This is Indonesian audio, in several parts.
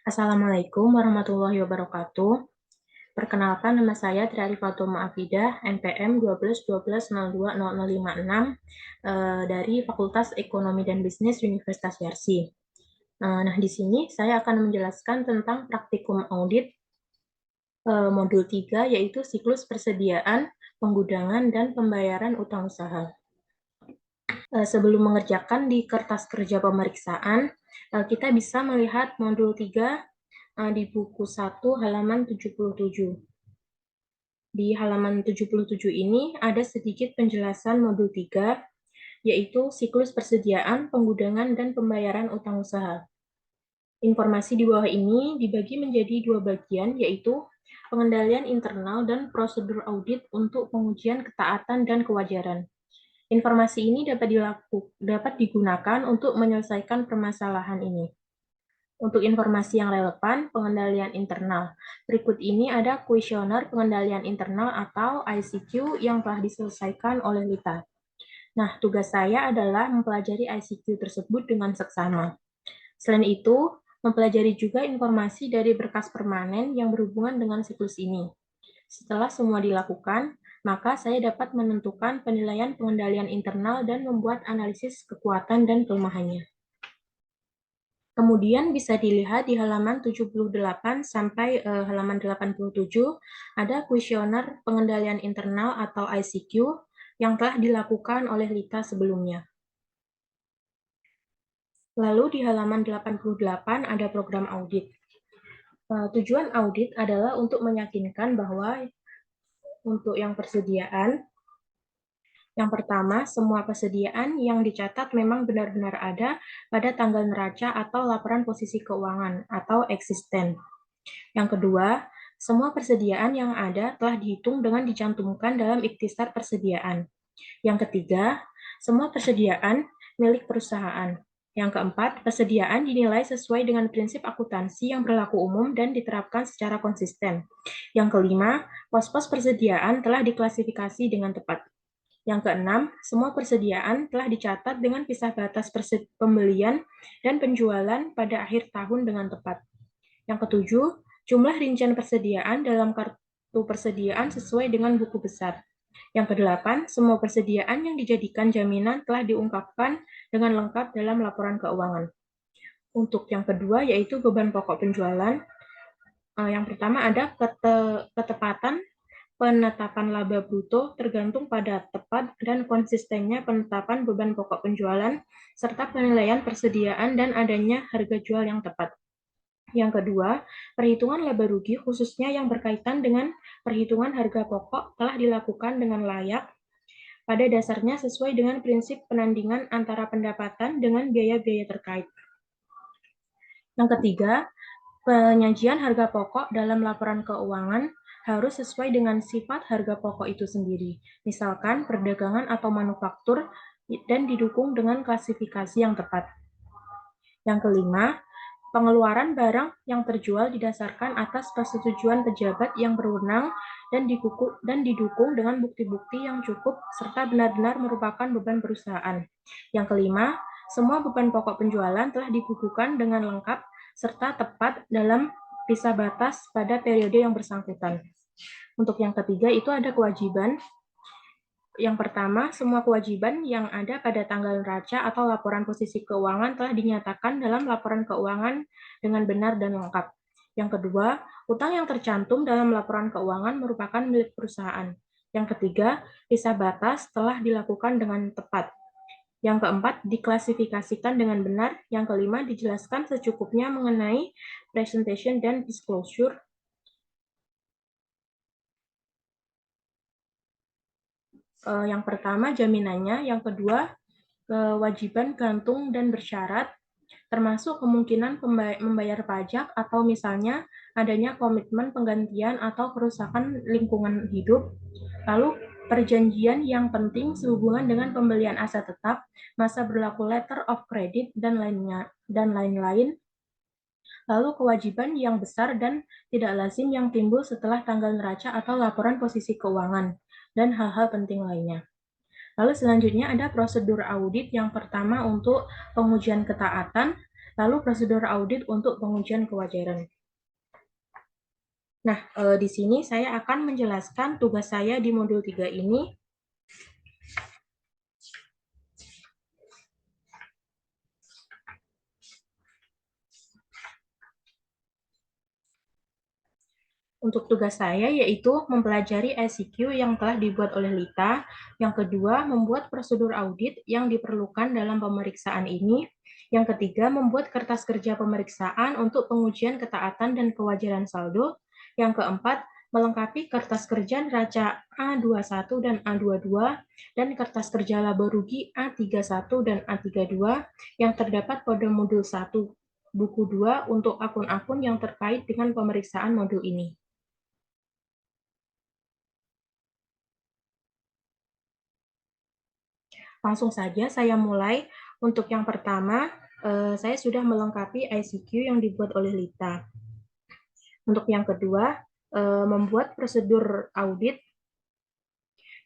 Assalamualaikum warahmatullahi wabarakatuh. Perkenalkan, nama saya Tri Fatuma Afidah, NPM 12 12 02 0056 dari Fakultas Ekonomi dan Bisnis Universitas Yarsi. Nah, di sini saya akan menjelaskan tentang praktikum audit modul 3, yaitu siklus persediaan, penggudangan, dan pembayaran utang usaha. Sebelum mengerjakan di kertas kerja pemeriksaan, kita bisa melihat modul 3 di buku 1 halaman 77. Di halaman 77 ini ada sedikit penjelasan modul 3, yaitu siklus persediaan, penggudangan, dan pembayaran utang usaha. Informasi di bawah ini dibagi menjadi dua bagian, yaitu pengendalian internal dan prosedur audit untuk pengujian ketaatan dan kewajaran. Informasi ini dapat digunakan untuk menyelesaikan permasalahan ini. Untuk informasi yang relevan, pengendalian internal. Berikut ini ada kuesioner pengendalian internal atau ICQ yang telah diselesaikan oleh Lita. Nah, tugas saya adalah mempelajari ICQ tersebut dengan seksama. Selain itu, mempelajari juga informasi dari berkas permanen yang berhubungan dengan siklus ini. Setelah semua dilakukan, maka saya dapat menentukan penilaian pengendalian internal dan membuat analisis kekuatan dan kelemahannya. Kemudian bisa dilihat di halaman 78 sampai halaman 87, ada kuesioner pengendalian internal atau ICQ yang telah dilakukan oleh Lita sebelumnya. Lalu di halaman 88 ada program audit. Tujuan audit adalah untuk meyakinkan bahwa untuk yang persediaan, yang pertama, semua persediaan yang dicatat memang benar-benar ada pada tanggal neraca atau laporan posisi keuangan atau eksisten. Yang kedua, semua persediaan yang ada telah dihitung dengan dicantumkan dalam ikhtisar persediaan. Yang ketiga, semua persediaan milik perusahaan. Yang keempat, persediaan dinilai sesuai dengan prinsip akuntansi yang berlaku umum dan diterapkan secara konsisten. Yang kelima, pos-pos persediaan telah diklasifikasi dengan tepat. Yang keenam, semua persediaan telah dicatat dengan pisah batas pembelian dan penjualan pada akhir tahun dengan tepat. Yang ketujuh, jumlah rincian persediaan dalam kartu persediaan sesuai dengan buku besar. Yang kedelapan, semua persediaan yang dijadikan jaminan telah diungkapkan dengan lengkap dalam laporan keuangan. Untuk yang kedua, yaitu beban pokok penjualan. Yang pertama ada ketepatan penetapan laba bruto tergantung pada tepat dan konsistennya penetapan beban pokok penjualan, serta penilaian persediaan dan adanya harga jual yang tepat. Yang kedua, perhitungan laba rugi khususnya yang berkaitan dengan perhitungan harga pokok telah dilakukan dengan layak, pada dasarnya sesuai dengan prinsip penandingan antara pendapatan dengan biaya-biaya terkait. Yang ketiga, penyajian harga pokok dalam laporan keuangan harus sesuai dengan sifat harga pokok itu sendiri, misalkan perdagangan atau manufaktur, dan didukung dengan klasifikasi yang tepat. Yang kelima, pengeluaran barang yang terjual didasarkan atas persetujuan pejabat yang berwenang dan didukung dengan bukti-bukti yang cukup serta benar-benar merupakan beban perusahaan. Yang kelima, semua beban pokok penjualan telah dibukukan dengan lengkap serta tepat dalam pisah batas pada periode yang bersangkutan. Untuk yang ketiga itu ada kewajiban. Yang pertama, semua kewajiban yang ada pada tanggal neraca atau laporan posisi keuangan telah dinyatakan dalam laporan keuangan dengan benar dan lengkap. Yang kedua, utang yang tercantum dalam laporan keuangan merupakan milik perusahaan. Yang ketiga, pisah batas telah dilakukan dengan tepat. Yang keempat, diklasifikasikan dengan benar. Yang kelima, dijelaskan secukupnya mengenai presentation dan disclosure. Yang pertama, jaminannya. Yang kedua, kewajiban gantung dan bersyarat, termasuk kemungkinan membayar pajak atau misalnya adanya komitmen penggantian atau kerusakan lingkungan hidup. Lalu perjanjian yang penting sehubungan dengan pembelian aset tetap, masa berlaku letter of credit, dan lain-lain. Lalu kewajiban yang besar dan tidak lazim yang timbul setelah tanggal neraca atau laporan posisi keuangan, dan hal-hal penting lainnya. Lalu selanjutnya ada prosedur audit. Yang pertama untuk pengujian ketaatan. Lalu prosedur audit untuk pengujian kewajaran. Nah, di sini saya akan menjelaskan tugas saya di modul 3 ini. Untuk tugas saya yaitu mempelajari ICQ yang telah dibuat oleh Lita. Yang kedua, membuat prosedur audit yang diperlukan dalam pemeriksaan ini. Yang ketiga, membuat kertas kerja pemeriksaan untuk pengujian ketaatan dan kewajaran saldo. Yang keempat, melengkapi kertas kerja neraca A21 dan A22 dan kertas kerja laba rugi A31 dan A32 yang terdapat pada modul 1 buku 2 untuk akun-akun yang terkait dengan pemeriksaan modul ini. Langsung saja saya mulai. Untuk yang pertama, saya sudah melengkapi ICQ yang dibuat oleh Lita. Untuk yang kedua, membuat prosedur audit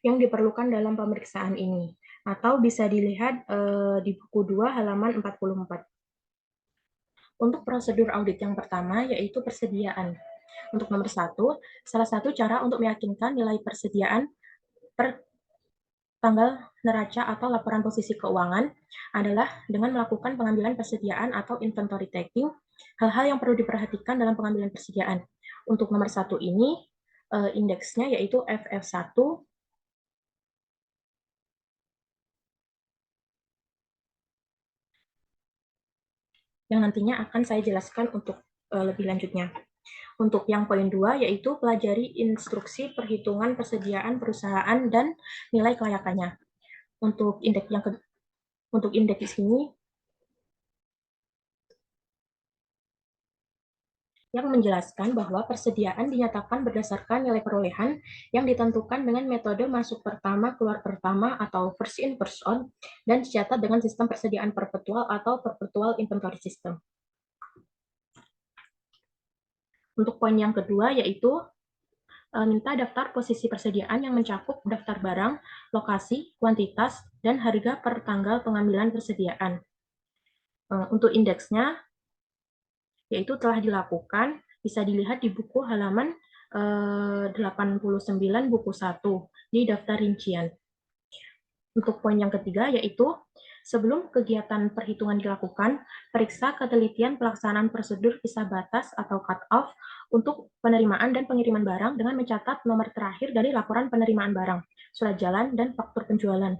yang diperlukan dalam pemeriksaan ini, atau bisa dilihat di buku 2 halaman 44. Untuk prosedur audit yang pertama, yaitu persediaan. Untuk nomor 1, salah satu cara untuk meyakinkan nilai persediaan per tanggal neraca atau laporan posisi keuangan adalah dengan melakukan pengambilan persediaan atau inventory taking. Hal-hal yang perlu diperhatikan dalam pengambilan persediaan. Untuk nomor 1 ini, indeksnya yaitu FF1, yang nantinya akan saya jelaskan untuk lebih lanjutnya. Untuk yang poin 2, yaitu pelajari instruksi perhitungan persediaan perusahaan dan nilai kelayakannya. Untuk indeks ini yang menjelaskan bahwa persediaan dinyatakan berdasarkan nilai perolehan yang ditentukan dengan metode masuk pertama, keluar pertama, atau first in, first on, dan dicatat dengan sistem persediaan perpetual atau perpetual inventory system. Untuk poin yang kedua, yaitu minta daftar posisi persediaan yang mencakup daftar barang, lokasi, kuantitas, dan harga per tanggal pengambilan persediaan. Untuk indeksnya, yaitu telah dilakukan, bisa dilihat di buku halaman 89 buku 1 di daftar rincian. Untuk poin yang ketiga, yaitu sebelum kegiatan perhitungan dilakukan, periksa ketelitian pelaksanaan prosedur pisah batas atau cut-off untuk penerimaan dan pengiriman barang dengan mencatat nomor terakhir dari laporan penerimaan barang, surat jalan, dan faktur penjualan.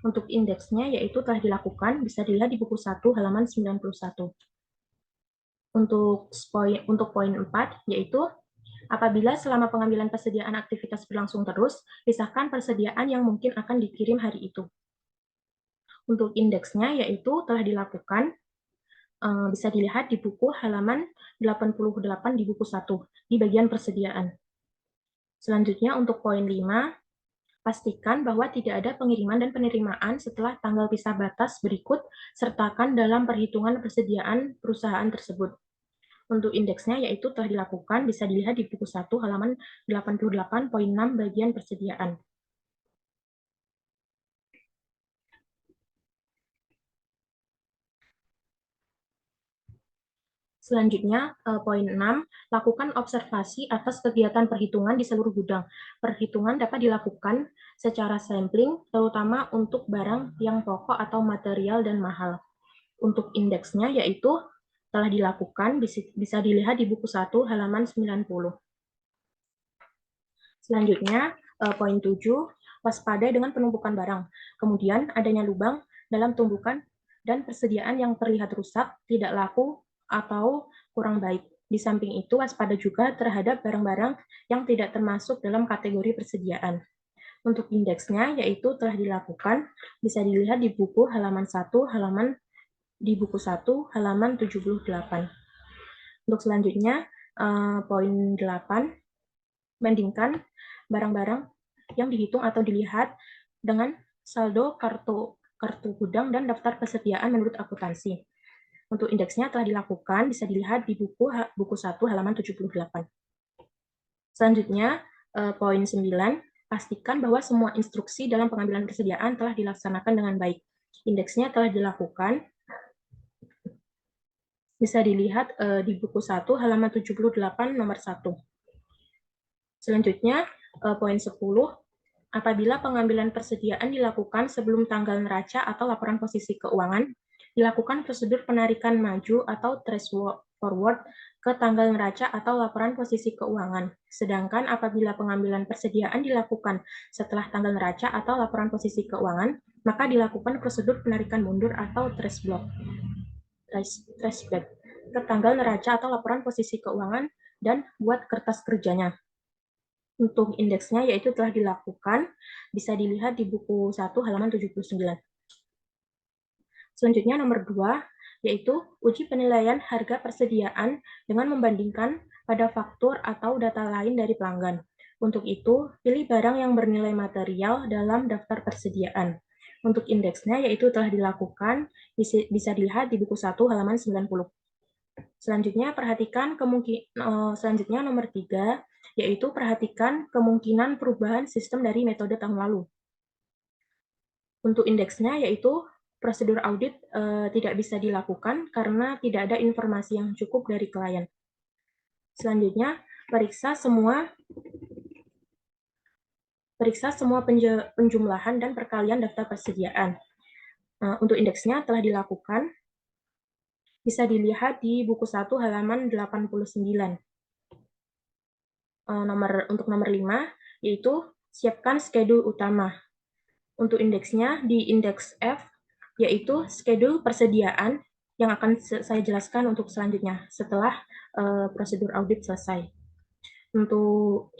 Untuk indeksnya, yaitu telah dilakukan, bisa dilihat di buku 1 halaman 91. Untuk poin 4, yaitu apabila selama pengambilan persediaan aktivitas berlangsung terus, pisahkan persediaan yang mungkin akan dikirim hari itu. Untuk indeksnya, yaitu telah dilakukan, bisa dilihat di buku halaman 88 di buku 1, di bagian persediaan. Selanjutnya, untuk poin 5, pastikan bahwa tidak ada pengiriman dan penerimaan setelah tanggal pisah batas berikut, sertakan dalam perhitungan persediaan perusahaan tersebut. Untuk indeksnya, yaitu telah dilakukan, bisa dilihat di buku 1 halaman 88.6 bagian persediaan. Selanjutnya, poin 6, lakukan observasi atas kegiatan perhitungan di seluruh gudang. Perhitungan dapat dilakukan secara sampling, terutama untuk barang yang pokok atau material dan mahal. Untuk indeksnya, yaitu telah dilakukan, bisa dilihat di buku 1 halaman 90. Selanjutnya, poin 7, waspada dengan penumpukan barang. Kemudian, adanya lubang dalam tumpukan dan persediaan yang terlihat rusak, tidak laku, atau kurang baik. Di samping itu, waspada juga terhadap barang-barang yang tidak termasuk dalam kategori persediaan. Untuk indeksnya, yaitu telah dilakukan, bisa dilihat di buku halaman 1, di buku 1, halaman 78. Untuk selanjutnya, poin 8, bandingkan barang-barang yang dihitung atau dilihat dengan saldo kartu gudang dan daftar persediaan menurut akuntansi. Untuk indeksnya telah dilakukan, bisa dilihat di buku 1 halaman 78. Selanjutnya, poin 9, pastikan bahwa semua instruksi dalam pengambilan persediaan telah dilaksanakan dengan baik. Indeksnya telah dilakukan, Bisa dilihat di buku 1 halaman 78 nomor 1. Selanjutnya, poin 10, apabila pengambilan persediaan dilakukan sebelum tanggal neraca atau laporan posisi keuangan, dilakukan prosedur penarikan maju atau trace forward ke tanggal neraca atau laporan posisi keuangan. Sedangkan apabila pengambilan persediaan dilakukan setelah tanggal neraca atau laporan posisi keuangan, maka dilakukan prosedur penarikan mundur atau trace back ke tanggal neraca atau laporan posisi keuangan dan buat kertas kerjanya. Untuk indeksnya yaitu telah dilakukan, bisa dilihat di buku 1 halaman 79. Selanjutnya nomor 2, yaitu uji penilaian harga persediaan dengan membandingkan pada faktur atau data lain dari pelanggan. Untuk itu, pilih barang yang bernilai material dalam daftar persediaan. Untuk indeksnya yaitu telah dilakukan, bisa dilihat di buku 1 halaman 90. Selanjutnya selanjutnya nomor 3, yaitu perhatikan kemungkinan perubahan sistem dari metode tahun lalu. Untuk indeksnya yaitu prosedur audit tidak bisa dilakukan karena tidak ada informasi yang cukup dari klien. Selanjutnya, periksa semua penjumlahan dan perkalian daftar persediaan. Untuk indeksnya telah dilakukan, bisa dilihat di buku 1 halaman 89. Untuk nomor 5, yaitu siapkan schedule utama. Untuk indeksnya di indeks F, yaitu schedule persediaan yang akan saya jelaskan untuk selanjutnya setelah prosedur audit selesai. Untuk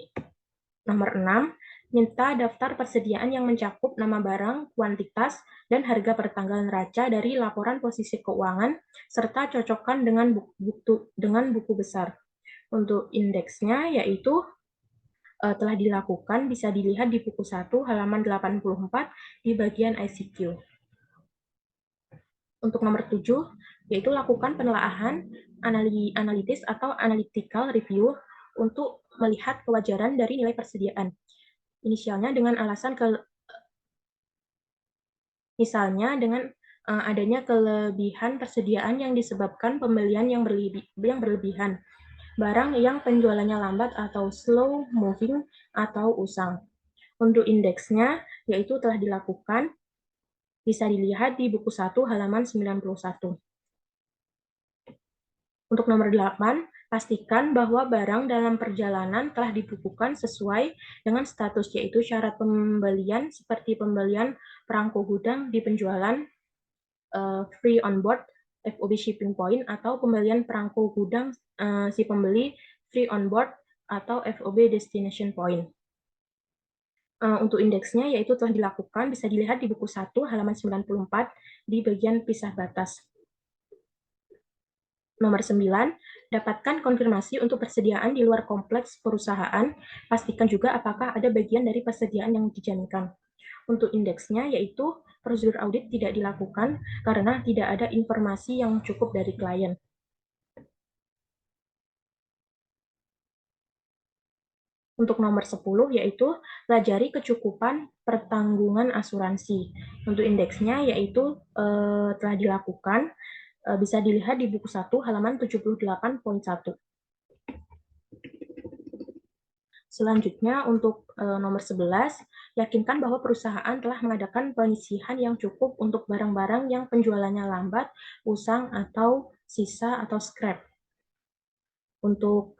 nomor 6, minta daftar persediaan yang mencakup nama barang, kuantitas, dan harga per tanggal neraca dari laporan posisi keuangan, serta cocokkan dengan buku besar. Untuk indeksnya yaitu telah dilakukan, bisa dilihat di buku 1 halaman 84 di bagian ICQ. Untuk nomor 7, yaitu lakukan penelaahan analitis atau analytical review untuk melihat kewajaran dari nilai persediaan. Inisialnya dengan alasan misalnya dengan adanya kelebihan persediaan yang disebabkan pembelian yang berlebihan, barang yang penjualannya lambat atau slow moving atau usang. Untuk indeksnya, yaitu telah dilakukan, bisa dilihat di buku 1 halaman 91. Untuk nomor 8, pastikan bahwa barang dalam perjalanan telah dibukukan sesuai dengan status, yaitu syarat pembelian seperti pembelian perangko gudang di penjualan free on board FOB shipping point atau pembelian perangko gudang si pembeli free on board atau FOB destination point. Untuk indeksnya yaitu telah dilakukan, bisa dilihat di buku 1 halaman 94 di bagian pisah batas. Nomor 9, dapatkan konfirmasi untuk persediaan di luar kompleks perusahaan. Pastikan juga apakah ada bagian dari persediaan yang dijaminkan. Untuk indeksnya yaitu prosedur audit tidak dilakukan karena tidak ada informasi yang cukup dari klien. Untuk nomor 10 yaitu pelajari kecukupan pertanggungan asuransi. Untuk indeksnya yaitu telah dilakukan, bisa dilihat di buku 1 halaman 78.1. Selanjutnya untuk nomor 11, yakinkan bahwa perusahaan telah mengadakan penyisihan yang cukup untuk barang-barang yang penjualannya lambat, usang, atau sisa atau scrap. Untuk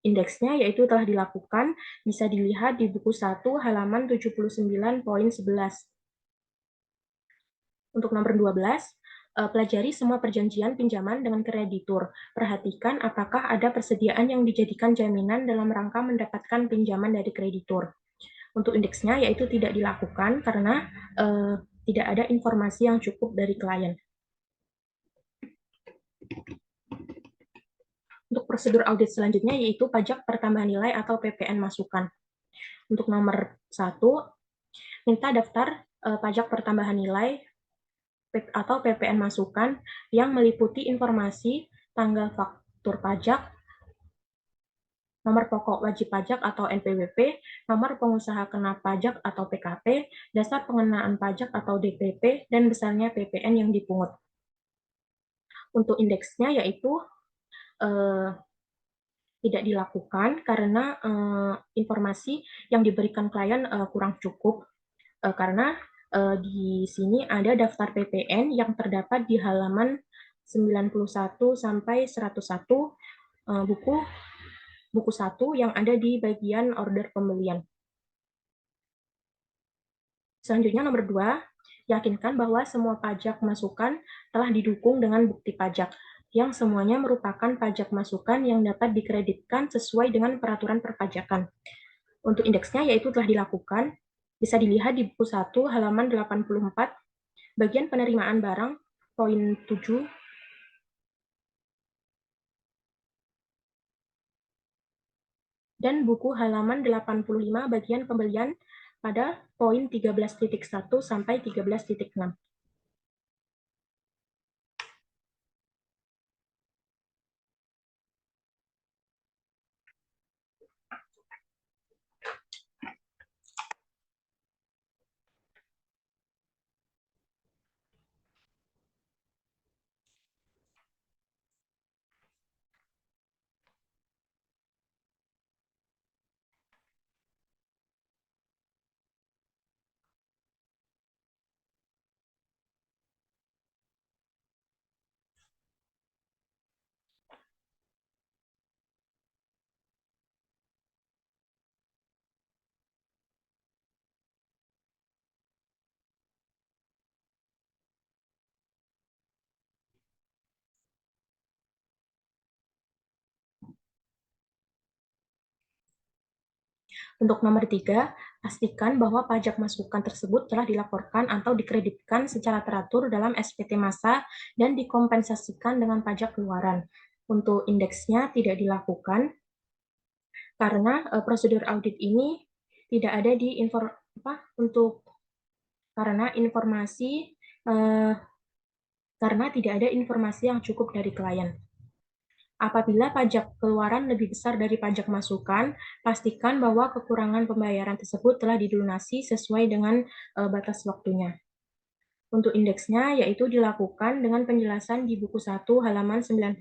indeksnya yaitu telah dilakukan, bisa dilihat di buku 1 halaman 79.11. Untuk nomor 12, pelajari semua perjanjian pinjaman dengan kreditur. Perhatikan apakah ada persediaan yang dijadikan jaminan dalam rangka mendapatkan pinjaman dari kreditur. Untuk indeksnya yaitu tidak dilakukan karena tidak ada informasi yang cukup dari klien. Untuk prosedur audit selanjutnya yaitu pajak pertambahan nilai atau PPN masukan. Untuk nomor 1, minta daftar pajak pertambahan nilai atau PPN masukan yang meliputi informasi tanggal faktur pajak, nomor pokok wajib pajak atau NPWP, nomor pengusaha kena pajak atau PKP, dasar pengenaan pajak atau DPP, dan besarnya PPN yang dipungut. Untuk indeksnya yaitu tidak dilakukan karena informasi yang diberikan klien kurang cukup, karena di sini ada daftar PPN yang terdapat di halaman 91 sampai 101 buku 1 yang ada di bagian order pembelian. Selanjutnya nomor 2, yakinkan bahwa semua pajak masukan telah didukung dengan bukti pajak, yang semuanya merupakan pajak masukan yang dapat dikreditkan sesuai dengan peraturan perpajakan. Untuk indeksnya yaitu telah dilakukan, bisa dilihat di buku 1 halaman 84, bagian penerimaan barang, poin 7, dan buku halaman 85 bagian pembelian pada poin 13.1 sampai 13.6. Untuk nomor 3, pastikan bahwa pajak masukan tersebut telah dilaporkan atau dikreditkan secara teratur dalam SPT massa dan dikompensasikan dengan pajak keluaran. Untuk indeksnya tidak dilakukan karena prosedur audit ini tidak ada di karena tidak ada informasi yang cukup dari klien. Apabila pajak keluaran lebih besar dari pajak masukan, pastikan bahwa kekurangan pembayaran tersebut telah dilunasi sesuai dengan batas waktunya. Untuk indeksnya, yaitu dilakukan dengan penjelasan di buku 1 halaman 91.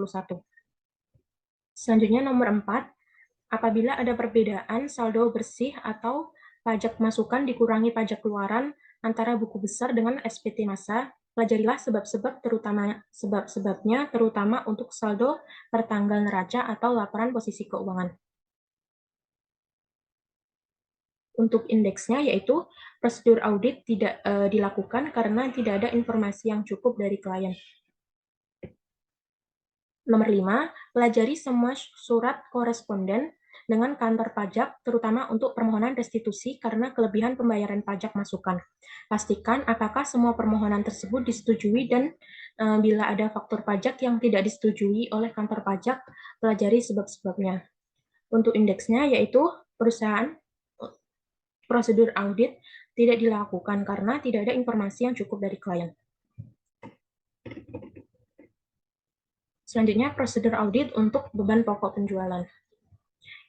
Selanjutnya nomor 4, apabila ada perbedaan saldo bersih atau pajak masukan dikurangi pajak keluaran antara buku besar dengan SPT massa, pelajarilah sebab-sebabnya terutama untuk saldo pertanggal neraca atau laporan posisi keuangan. Untuk indeksnya yaitu prosedur audit tidak dilakukan karena tidak ada informasi yang cukup dari klien. Nomor 5, pelajari semua surat koresponden dengan kantor pajak, terutama untuk permohonan restitusi karena kelebihan pembayaran pajak masukan. Pastikan apakah semua permohonan tersebut disetujui dan bila ada faktur pajak yang tidak disetujui oleh kantor pajak, pelajari sebab-sebabnya. Untuk indeksnya yaitu prosedur audit tidak dilakukan karena tidak ada informasi yang cukup dari klien. Selanjutnya, prosedur audit untuk beban pokok penjualan.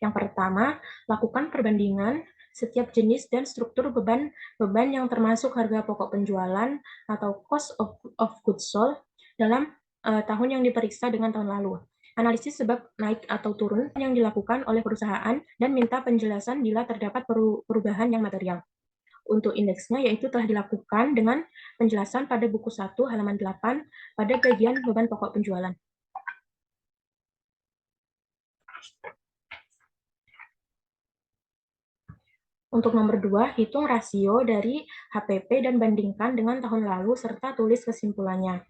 Yang pertama, lakukan perbandingan setiap jenis dan struktur beban yang termasuk harga pokok penjualan atau cost of goods sold dalam tahun yang diperiksa dengan tahun lalu. Analisis sebab naik atau turun yang dilakukan oleh perusahaan dan minta penjelasan bila terdapat perubahan yang material. Untuk indeksnya yaitu telah dilakukan dengan penjelasan pada buku 1 halaman 8 pada bagian beban pokok penjualan. Untuk nomor 2, hitung rasio dari HPP dan bandingkan dengan tahun lalu serta tulis kesimpulannya.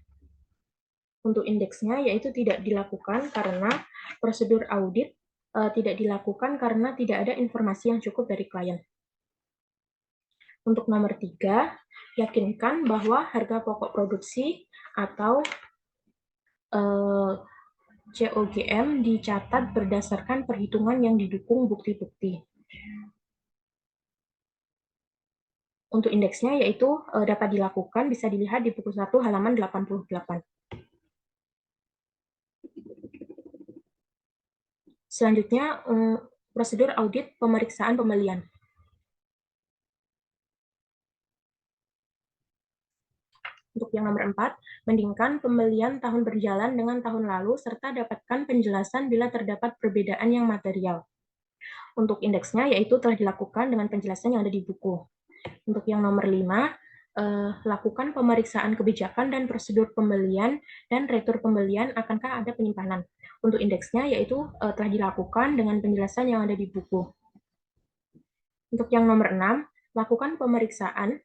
Untuk indeksnya yaitu tidak dilakukan karena prosedur audit tidak dilakukan karena tidak ada informasi yang cukup dari klien. Untuk nomor 3, yakinkan bahwa harga pokok produksi atau COGM dicatat berdasarkan perhitungan yang didukung bukti-bukti. Untuk indeksnya yaitu dapat dilakukan, bisa dilihat di buku 1 halaman 88. Selanjutnya, prosedur audit pemeriksaan pembelian. Untuk yang nomor 4, bandingkan pembelian tahun berjalan dengan tahun lalu serta dapatkan penjelasan bila terdapat perbedaan yang material. Untuk indeksnya yaitu telah dilakukan dengan penjelasan yang ada di buku. Untuk yang nomor 5, lakukan pemeriksaan kebijakan dan prosedur pembelian dan retur pembelian akankah ada penyimpanan. Untuk indeksnya yaitu telah dilakukan dengan penjelasan yang ada di buku. Untuk yang nomor 6, lakukan pemeriksaan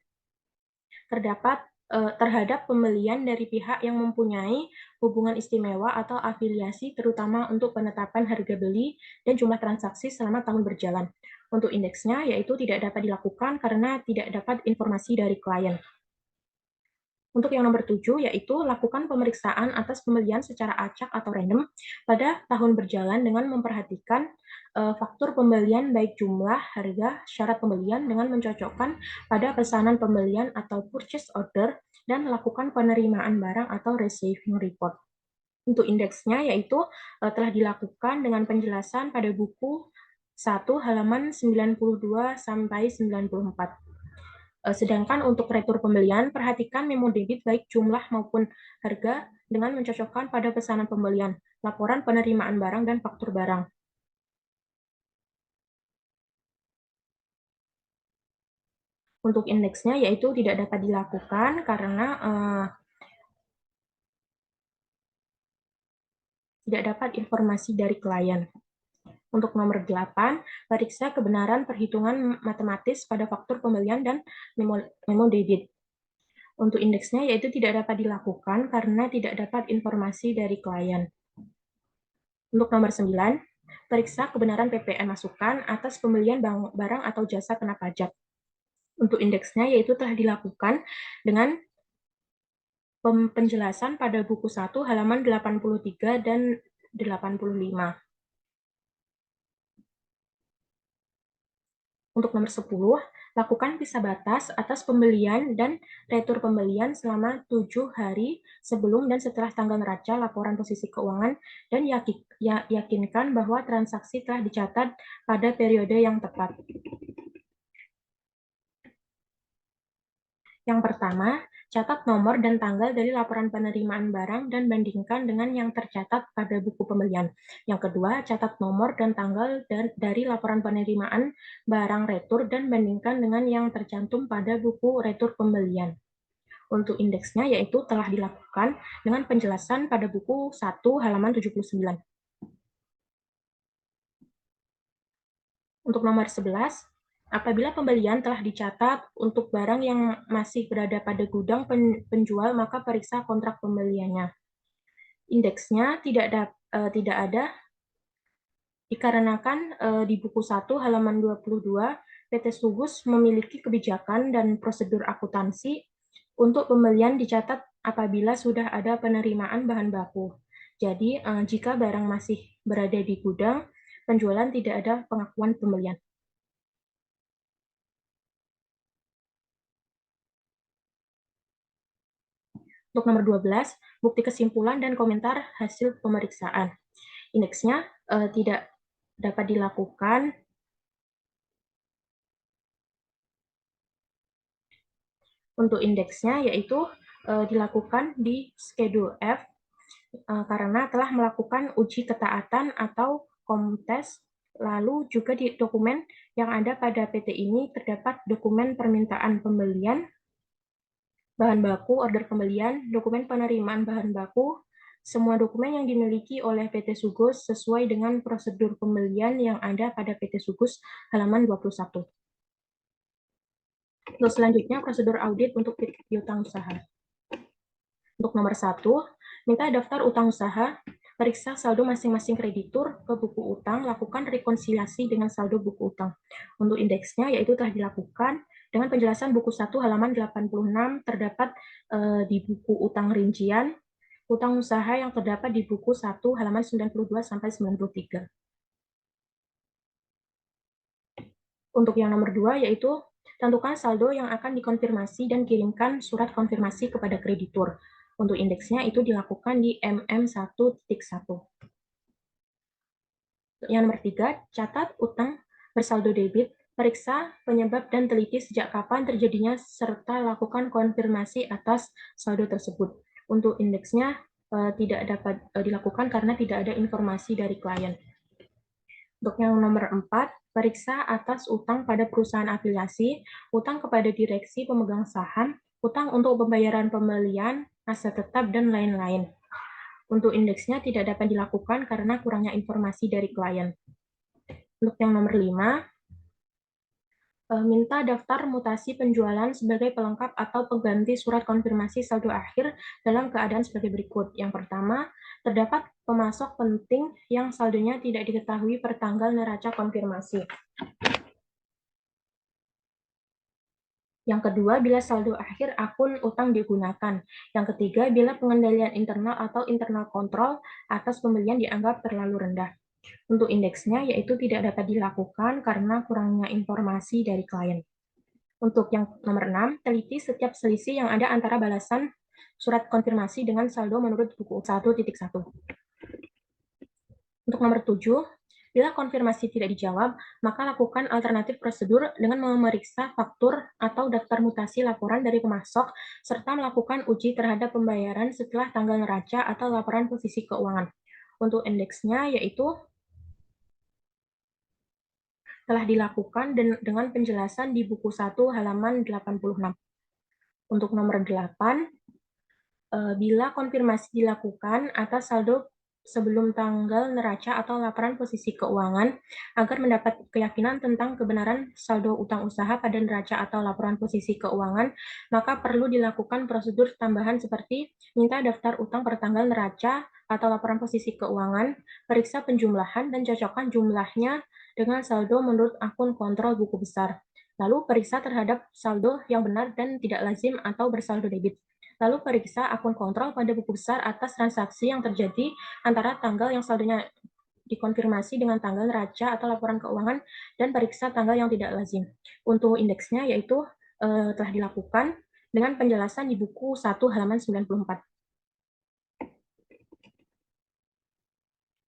terhadap pembelian dari pihak yang mempunyai hubungan istimewa atau afiliasi terutama untuk penetapan harga beli dan jumlah transaksi selama tahun berjalan. Untuk indeksnya yaitu tidak dapat dilakukan karena tidak dapat informasi dari klien. Untuk yang nomor 7, yaitu lakukan pemeriksaan atas pembelian secara acak atau random pada tahun berjalan dengan memperhatikan faktur pembelian baik jumlah, harga, syarat pembelian dengan mencocokkan pada pesanan pembelian atau purchase order dan lakukan penerimaan barang atau receiving report. Untuk indeksnya yaitu telah dilakukan dengan penjelasan pada buku 1 halaman 92 sampai 94. Sedangkan untuk retur pembelian, perhatikan memo debit baik jumlah maupun harga dengan mencocokkan pada pesanan pembelian, laporan penerimaan barang, dan faktur barang. Untuk indeksnya yaitu tidak dapat dilakukan karena tidak dapat informasi dari klien. Untuk nomor 8, periksa kebenaran perhitungan matematis pada faktur pembelian dan memo debit. Untuk indeksnya yaitu tidak dapat dilakukan karena tidak dapat informasi dari klien. Untuk nomor 9, periksa kebenaran PPN masukan atas pembelian barang atau jasa kena pajak. Untuk indeksnya yaitu telah dilakukan dengan penjelasan pada buku 1 halaman 83 dan 85. Untuk nomor 10, lakukan pisah batas atas pembelian dan retur pembelian selama 7 hari sebelum dan setelah tanggal neraca laporan posisi keuangan dan yakinkan bahwa transaksi telah dicatat pada periode yang tepat. Yang pertama, catat nomor dan tanggal dari laporan penerimaan barang dan bandingkan dengan yang tercatat pada buku pembelian. Yang kedua, catat nomor dan tanggal dari laporan penerimaan barang retur dan bandingkan dengan yang tercantum pada buku retur pembelian. Untuk indeksnya yaitu telah dilakukan dengan penjelasan pada buku 1 halaman 79. Untuk nomor 11, apabila pembelian telah dicatat untuk barang yang masih berada pada gudang penjual, maka periksa kontrak pembeliannya. Indeksnya tidak ada dikarenakan di buku 1 halaman 22, PT Sugus memiliki kebijakan dan prosedur akuntansi untuk pembelian dicatat apabila sudah ada penerimaan bahan baku. Jadi, jika barang masih berada di gudang, penjualan tidak ada pengakuan pembelian. Untuk nomor 12, bukti kesimpulan dan komentar hasil pemeriksaan. Indeksnya tidak dapat dilakukan untuk indeksnya yaitu dilakukan di Schedule F karena telah melakukan uji ketaatan atau komtes. Lalu juga di dokumen yang ada pada PT ini terdapat dokumen permintaan pembelian bahan baku, order pembelian, dokumen penerimaan bahan baku, semua dokumen yang dimiliki oleh PT Sugus sesuai dengan prosedur pembelian yang ada pada PT Sugus halaman 21. Terus selanjutnya prosedur audit untuk piutang usaha. Untuk nomor 1, minta daftar utang usaha, periksa saldo masing-masing kreditur ke buku utang, lakukan rekonsiliasi dengan saldo buku utang. Untuk indeksnya yaitu telah dilakukan dengan penjelasan buku 1 halaman 86 terdapat di buku utang rincian, utang usaha yang terdapat di buku 1 halaman 92 sampai 93. Untuk yang nomor 2 yaitu tentukan saldo yang akan dikonfirmasi dan kirimkan surat konfirmasi kepada kreditur. Untuk indeksnya itu dilakukan di MM1.1. Yang nomor 3, catat utang bersaldo debit Periksa penyebab dan teliti sejak kapan terjadinya serta lakukan konfirmasi atas saldo tersebut. Untuk indeksnya tidak dapat dilakukan karena tidak ada informasi dari klien. Untuk yang nomor 4, periksa atas utang pada perusahaan afiliasi, utang kepada direksi pemegang saham, utang untuk pembayaran pembelian, aset tetap, dan lain-lain. Untuk indeksnya tidak dapat dilakukan karena kurangnya informasi dari klien. Untuk yang nomor 5, minta daftar mutasi penjualan sebagai pelengkap atau pengganti surat konfirmasi saldo akhir dalam keadaan sebagai berikut. Yang pertama, terdapat pemasok penting yang saldonya tidak diketahui per tanggal neraca konfirmasi. Yang kedua, bila saldo akhir akun utang digunakan. Yang ketiga, bila pengendalian internal atau internal kontrol atas pembelian dianggap terlalu rendah. Untuk indeksnya, yaitu tidak dapat dilakukan karena kurangnya informasi dari klien. Untuk yang nomor 6, teliti setiap selisih yang ada antara balasan surat konfirmasi dengan saldo menurut buku 1.1. Untuk nomor 7, bila konfirmasi tidak dijawab, maka lakukan alternatif prosedur dengan memeriksa faktur atau daftar mutasi laporan dari pemasok, serta melakukan uji terhadap pembayaran setelah tanggal neraca atau laporan posisi keuangan. Untuk indeksnya, yaitu telah dilakukan dengan penjelasan di buku 1 halaman 86. Untuk nomor 8, bila konfirmasi dilakukan atas saldo sebelum tanggal neraca atau laporan posisi keuangan, agar mendapat keyakinan tentang kebenaran saldo utang usaha pada neraca atau laporan posisi keuangan, maka perlu dilakukan prosedur tambahan seperti minta daftar utang per tanggal neraca atau laporan posisi keuangan, periksa penjumlahan dan cocokkan jumlahnya dengan saldo menurut akun kontrol buku besar. Lalu periksa terhadap saldo yang benar dan tidak lazim atau bersaldo debit. Lalu periksa akun kontrol pada buku besar atas transaksi yang terjadi antara tanggal yang saldonya dikonfirmasi dengan tanggal neraca atau laporan keuangan dan periksa tanggal yang tidak lazim. Untuk indeksnya yaitu telah dilakukan dengan penjelasan di buku 1 halaman 94.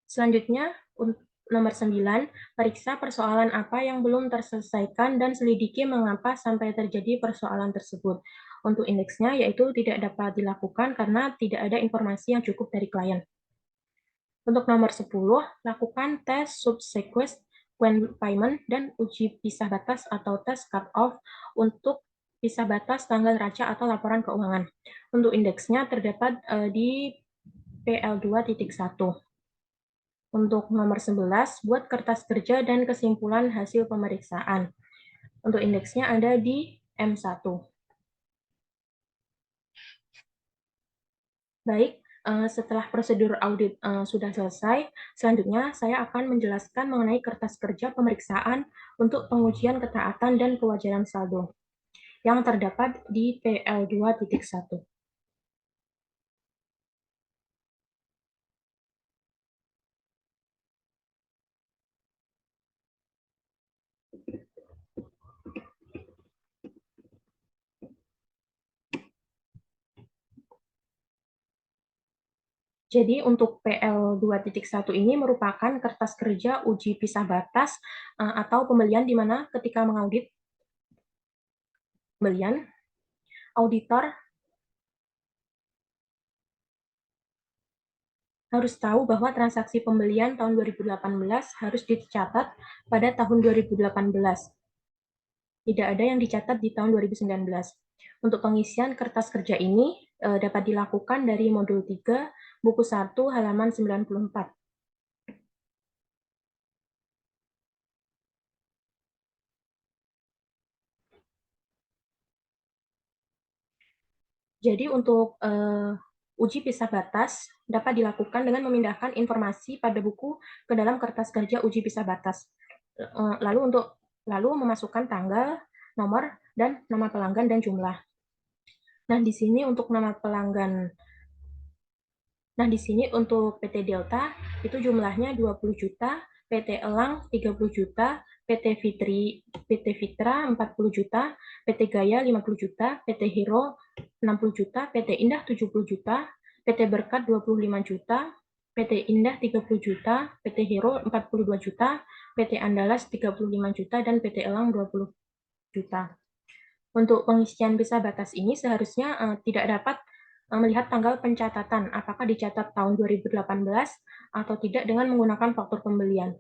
Selanjutnya, nomor 9, periksa persoalan apa yang belum terselesaikan dan selidiki mengapa sampai terjadi persoalan tersebut. Untuk indeksnya, yaitu tidak dapat dilakukan karena tidak ada informasi yang cukup dari klien. Untuk nomor 10, lakukan tes subsequent payment dan uji pisah batas atau tes cut-off untuk pisah batas tanggal neraca atau laporan keuangan. Untuk indeksnya terdapat di PL2.1. Untuk nomor 11, buat kertas kerja dan kesimpulan hasil pemeriksaan. Untuk indeksnya ada di M1. Baik, setelah prosedur audit sudah selesai, selanjutnya saya akan menjelaskan mengenai kertas kerja pemeriksaan untuk pengujian ketaatan dan kewajaran saldo yang terdapat di PL2.1. Jadi untuk PL2.1 ini merupakan kertas kerja uji pisah batas atau pembelian di mana ketika mengaudit pembelian, auditor harus tahu bahwa transaksi pembelian tahun 2018 harus dicatat pada tahun 2018. Tidak ada yang dicatat di tahun 2019. Untuk pengisian kertas kerja ini dapat dilakukan dari modul 3, buku 1, halaman 94. Jadi untuk uji pisah batas dapat dilakukan dengan memindahkan informasi pada buku ke dalam kertas kerja uji pisah batas. Lalu memasukkan tanggal, nomor, dan nama pelanggan dan jumlah. Nah, di sini untuk nama pelanggan. Nah, di sini untuk PT Delta itu jumlahnya 20 juta, PT Elang 30 juta, PT Fitra 40 juta, PT Gaya 50 juta, PT Hero 60 juta, PT Indah 70 juta, PT Berkat 25 juta, PT Indah 30 juta, PT Hero 42 juta, PT Andalas 35 juta, dan PT Elang 20 juta. Untuk pengisian visa batas ini seharusnya tidak dapat melihat tanggal pencatatan, apakah dicatat tahun 2018 atau tidak dengan menggunakan faktur pembelian.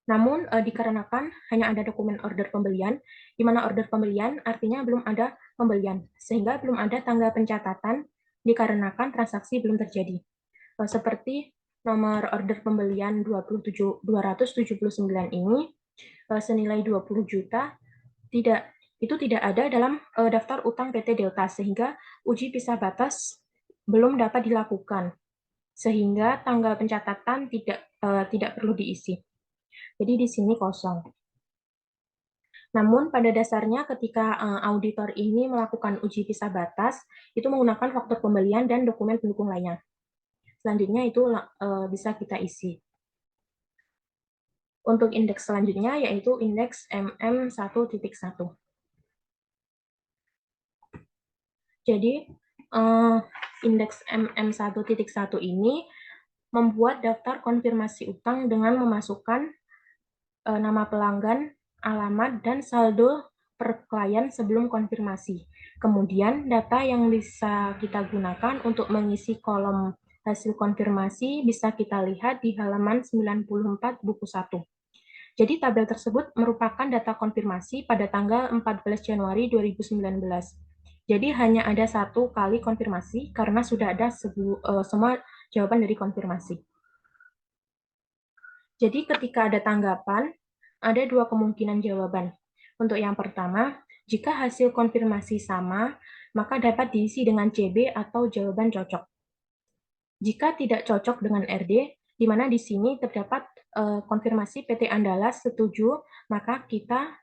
Namun, dikarenakan hanya ada dokumen order pembelian, di mana order pembelian artinya belum ada pembelian, sehingga belum ada tanggal pencatatan dikarenakan transaksi belum terjadi. Seperti nomor order pembelian 279 ini, senilai 20 juta, itu tidak ada dalam daftar utang PT Delta, sehingga uji visa batas belum dapat dilakukan, sehingga tanggal pencatatan tidak perlu diisi. Jadi di sini kosong. Namun pada dasarnya ketika auditor ini melakukan uji visa batas, itu menggunakan faktur pembelian dan dokumen pendukung lainnya. Selanjutnya itu bisa kita isi. Untuk indeks selanjutnya yaitu indeks MM1.1. Jadi indeks MM1.1 ini membuat daftar konfirmasi utang dengan memasukkan nama pelanggan, alamat, dan saldo per klien sebelum konfirmasi. Kemudian data yang bisa kita gunakan untuk mengisi kolom hasil konfirmasi bisa kita lihat di halaman 94 buku 1. Jadi tabel tersebut merupakan data konfirmasi pada tanggal 14 Januari 2019. Jadi hanya ada satu kali konfirmasi karena sudah ada semua jawaban dari konfirmasi. Jadi ketika ada tanggapan, ada dua kemungkinan jawaban. Untuk yang pertama, jika hasil konfirmasi sama, maka dapat diisi dengan CB atau jawaban cocok. Jika tidak cocok dengan RD, di mana di sini terdapat konfirmasi PT Andalas setuju, maka kita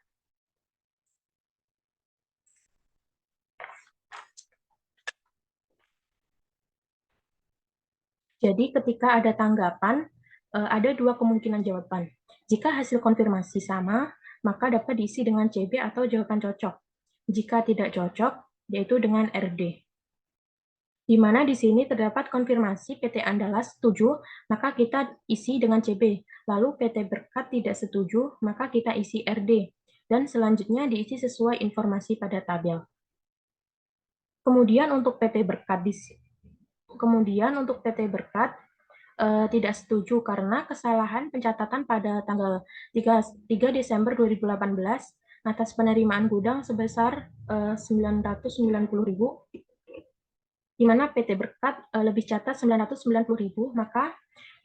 jadi ketika ada tanggapan, ada dua kemungkinan jawaban. Jika hasil konfirmasi sama, maka dapat diisi dengan CB atau jawaban cocok. Jika tidak cocok, yaitu dengan RD. Di mana di sini terdapat konfirmasi PT Andalas setuju, maka kita isi dengan CB. Lalu PT Berkat tidak setuju, maka kita isi RD. Dan selanjutnya diisi sesuai informasi pada tabel. Kemudian untuk PT Berkat tidak setuju karena kesalahan pencatatan pada tanggal 3 Desember 2018 atas penerimaan gudang sebesar 990.000, di mana PT Berkat lebih catat 990.000, maka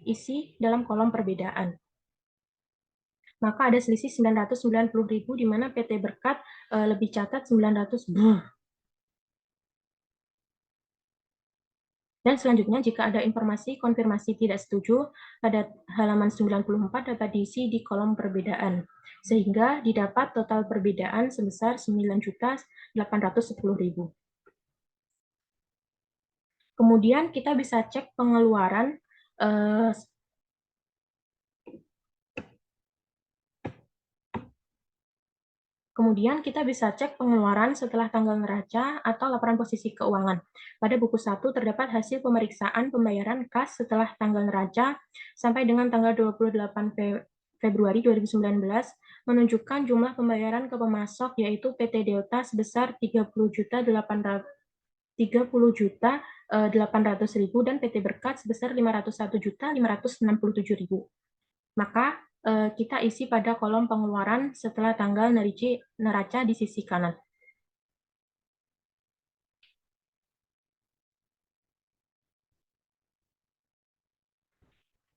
isi dalam kolom perbedaan. Maka ada selisih 990.000, di mana PT Berkat lebih catat 900. Dan selanjutnya, jika ada informasi konfirmasi tidak setuju, pada halaman 94 dapat diisi di kolom perbedaan, sehingga didapat total perbedaan sebesar 9.810.000. Kemudian kita bisa cek pengeluaran setelah tanggal neraca atau laporan posisi keuangan. Pada buku 1 terdapat hasil pemeriksaan pembayaran kas setelah tanggal neraca sampai dengan tanggal 28 Februari 2019 menunjukkan jumlah pembayaran ke pemasok yaitu PT Delta sebesar 30.800.000 dan PT Berkat sebesar 501.567.000. Maka kita isi pada kolom pengeluaran setelah tanggal neraca di sisi kanan.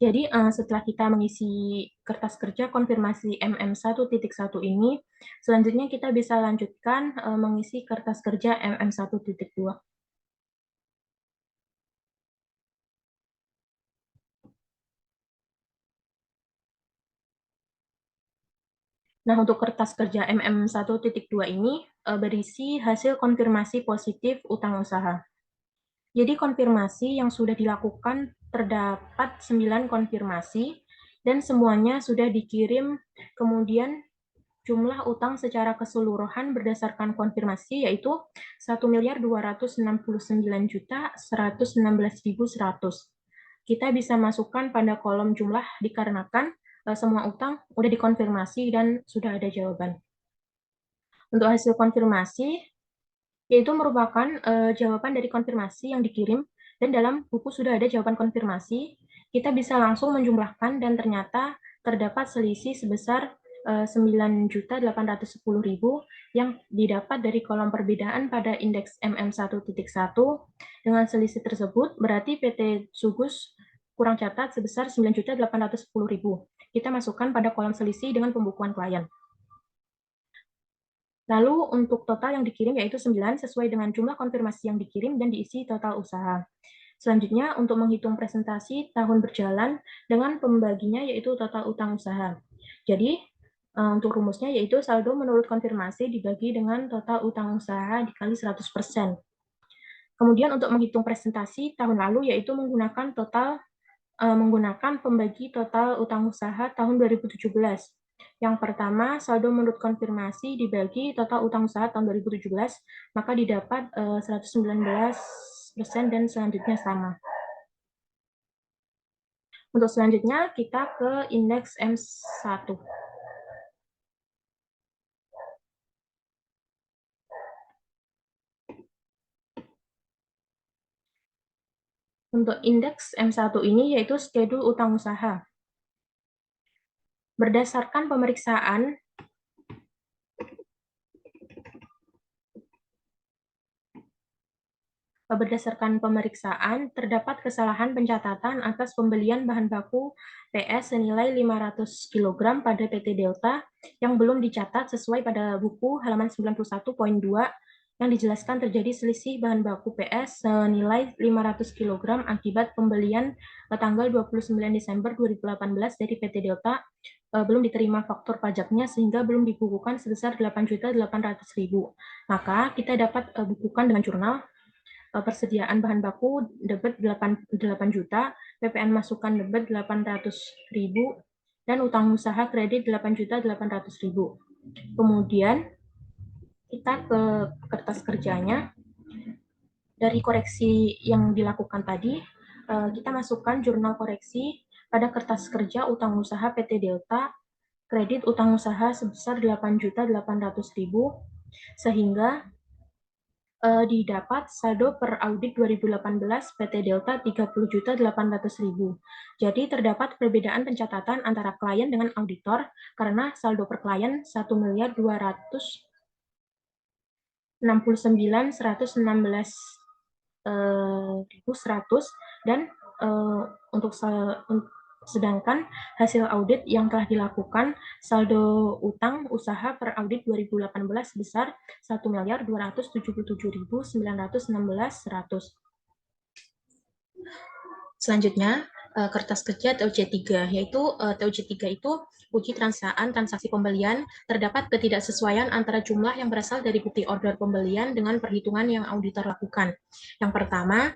Jadi setelah kita mengisi kertas kerja konfirmasi MM1.1 ini, selanjutnya kita bisa lanjutkan mengisi kertas kerja MM1.2. Nah, untuk kertas kerja MM1.2 ini berisi hasil konfirmasi positif utang usaha. Jadi konfirmasi yang sudah dilakukan terdapat 9 konfirmasi dan semuanya sudah dikirim. Kemudian jumlah utang secara keseluruhan berdasarkan konfirmasi yaitu 1.269.116.100. kita bisa masukkan pada kolom jumlah dikarenakan semua utang udah dikonfirmasi dan sudah ada jawaban. Untuk hasil konfirmasi, yaitu merupakan jawaban dari konfirmasi yang dikirim, dan dalam buku sudah ada jawaban konfirmasi, kita bisa langsung menjumlahkan dan ternyata terdapat selisih sebesar 9.810.000 yang didapat dari kolom perbedaan pada indeks MM1.1. Dengan selisih tersebut, berarti PT Sugus kurang catat sebesar 9.810.000. Kita masukkan pada kolom selisih dengan pembukuan klien. Lalu untuk total yang dikirim yaitu 9 sesuai dengan jumlah konfirmasi yang dikirim dan diisi total usaha. Selanjutnya untuk menghitung presentasi tahun berjalan dengan pembaginya yaitu total utang usaha. Jadi untuk rumusnya yaitu saldo menurut konfirmasi dibagi dengan total utang usaha dikali 100%. Kemudian untuk menghitung presentasi tahun lalu yaitu menggunakan pembagi total utang usaha tahun 2017. Yang pertama, saldo menurut konfirmasi dibagi total utang usaha tahun 2017, maka didapat 119% dan selanjutnya sama. Untuk selanjutnya, kita ke indeks M1. Untuk indeks M1 ini yaitu schedule utang usaha. Berdasarkan pemeriksaan terdapat kesalahan pencatatan atas pembelian bahan baku PS senilai 500 kg pada PT Delta yang belum dicatat sesuai pada buku halaman 91.2 yang dijelaskan terjadi selisih bahan baku PS senilai 500 kg akibat pembelian tanggal 29 Desember 2018 dari PT Delta belum diterima faktur pajaknya sehingga belum dibukukan sebesar 8.800.000. Maka kita dapat bukukan dengan jurnal persediaan bahan baku debit 8 juta, PPN masukan debit 800.000, dan utang usaha kredit 8.800.000. Kemudian kita ke kertas kerjanya. Dari koreksi yang dilakukan tadi, kita masukkan jurnal koreksi pada kertas kerja utang usaha PT Delta, kredit utang usaha sebesar 8.800.000, sehingga didapat saldo per audit 2018 PT Delta 30.800.000. Jadi terdapat perbedaan pencatatan antara klien dengan auditor karena saldo per klien 1.269.116.100 dan sedangkan hasil audit yang telah dilakukan saldo utang usaha per audit 2018 sebesar 1.277.916.100. Selanjutnya kertas kerja TOJ3, yaitu TOJ3 itu uji transaksi pembelian, terdapat ketidaksesuaian antara jumlah yang berasal dari bukti order pembelian dengan perhitungan yang auditor lakukan. Yang pertama,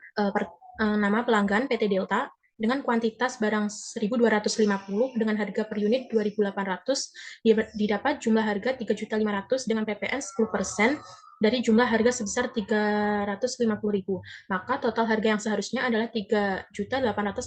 nama pelanggan PT Delta dengan kuantitas barang 1.250 dengan harga per unit 2.800, didapat jumlah harga 3.500.000 dengan PPN 10% dari jumlah harga sebesar 350.000. Maka total harga yang seharusnya adalah 3.850.000.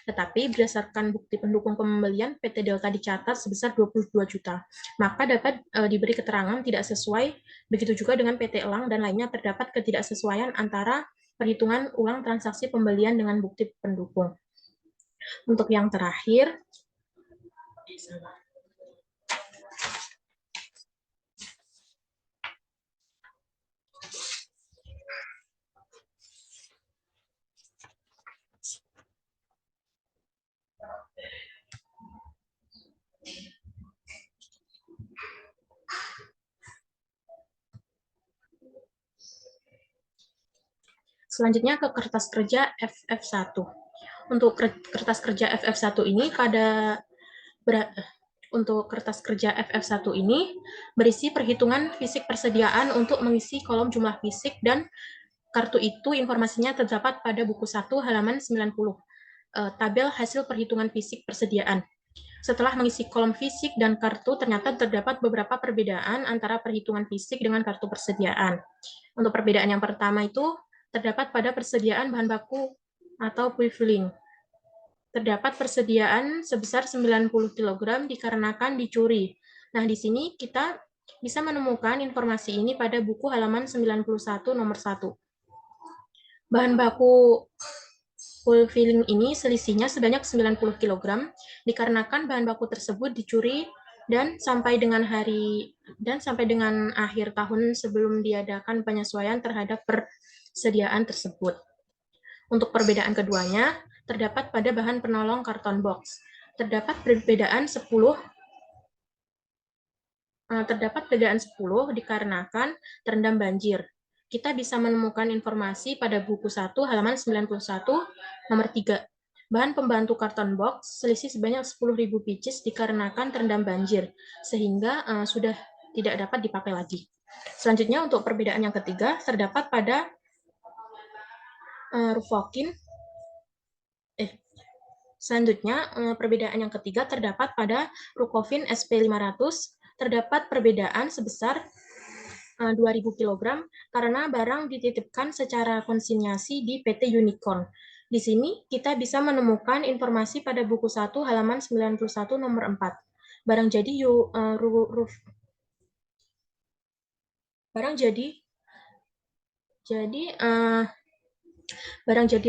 Tetapi berdasarkan bukti pendukung pembelian, PT Delta dicatat sebesar 22 juta. Maka dapat diberi keterangan tidak sesuai. Begitu juga dengan PT Elang dan lainnya terdapat ketidaksesuaian antara perhitungan ulang transaksi pembelian dengan bukti pendukung. Untuk yang terakhir, selanjutnya ke kertas kerja FF1. Untuk kertas kerja FF1 ini untuk kertas kerja FF1 ini berisi perhitungan fisik persediaan untuk mengisi kolom jumlah fisik dan kartu itu informasinya terdapat pada buku 1 halaman 90. Tabel hasil perhitungan fisik persediaan. Setelah mengisi kolom fisik dan kartu, ternyata terdapat beberapa perbedaan antara perhitungan fisik dengan kartu persediaan. Untuk perbedaan yang pertama itu terdapat pada persediaan bahan baku atau polyfilling. Terdapat persediaan sebesar 90 kg dikarenakan dicuri. Nah, di sini kita bisa menemukan informasi ini pada buku halaman 91 nomor 1. Bahan baku polyfilling ini selisihnya sebanyak 90 kg dikarenakan bahan baku tersebut dicuri dan sampai dengan akhir tahun sebelum diadakan penyesuaian terhadap persediaan tersebut. Untuk perbedaan keduanya terdapat pada bahan penolong karton box. Terdapat perbedaan 10 dikarenakan terendam banjir. Kita bisa menemukan informasi pada buku 1 halaman 91 nomor 3. Bahan pembantu karton box selisih sebanyak 10.000 pieces dikarenakan terendam banjir, sehingga sudah tidak dapat dipakai lagi. Selanjutnya untuk perbedaan yang ketiga terdapat pada Rufokin. Selanjutnya perbedaan yang ketiga terdapat pada Rukovin SP500. Terdapat perbedaan sebesar 2.000 kg karena barang dititipkan secara konsinyasi di PT Unicorn. Di sini kita bisa menemukan informasi pada buku 1 halaman 91 nomor 4. Barang jadi